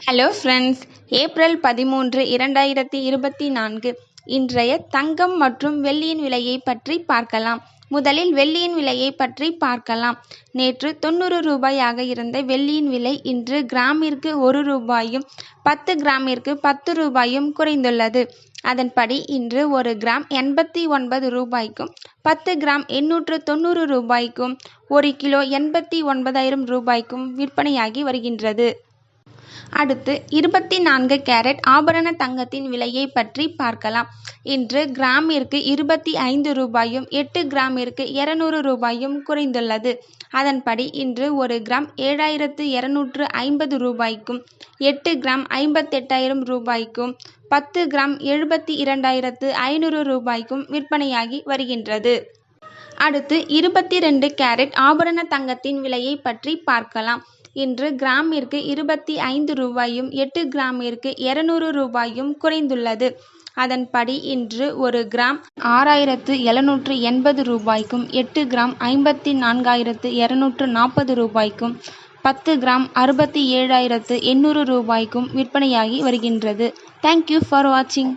Hello friends, April 13, 2024 இன்றைய தங்கம் மற்றும் வெள்ளியின் விலையை பற்றி பார்க்கலாம். முதலில் வெள்ளியின் விலையை பற்றி பார்க்கலாம். நேற்று 90 ரூபாயாக இருந்த வெள்ளியின் விலை இன்று கிராமிற்கு 1 ரூபாயும் 10 கிராமிற்கு 10 ரூபாயும் குறைந்துள்ளது. அதன்படி இன்று 1 கிராம் 89 ரூபாய்க்கும் 10 கிராம் 890 ரூபாய்க்கும் 1 கிலோ 89,000 ரூபாய்க்கும் விற்பனையாகி வருகின்றது. அடுத்து 24 கேரட் ஆபரண தங்கத்தின் விலையை பற்றி பார்க்கலாம். இன்று கிராமிற்கு 25 ரூபாயும் 8 கிராமிற்கு 200 ரூபாயும் குறைந்துள்ளது. அதன்படி இன்று 1 கிராம் 7,250 ரூபாய்க்கும் 8 கிராம் 58,000 ரூபாய்க்கும் 10 கிராம் 72,500 ரூபாய்க்கும் விற்பனையாகி வருகின்றது. அடுத்து 22 கேரட் ஆபரண தங்கத்தின் விலையை பற்றி பார்க்கலாம். இன்று கிராமிற்கு 25 ரூபாயும் 8 கிராமிற்கு 200 ரூபாயும் குறைந்துள்ளது. அதன்படி இன்று 1 கிராம் 6,780 ரூபாய்க்கும் 8 கிராம் 54,240 ரூபாய்க்கும் 10 கிராம் 67,800 ரூபாய்க்கும் விற்பனையாகி வருகின்றது. தேங்க்யூ ஃபார் வாட்சிங்.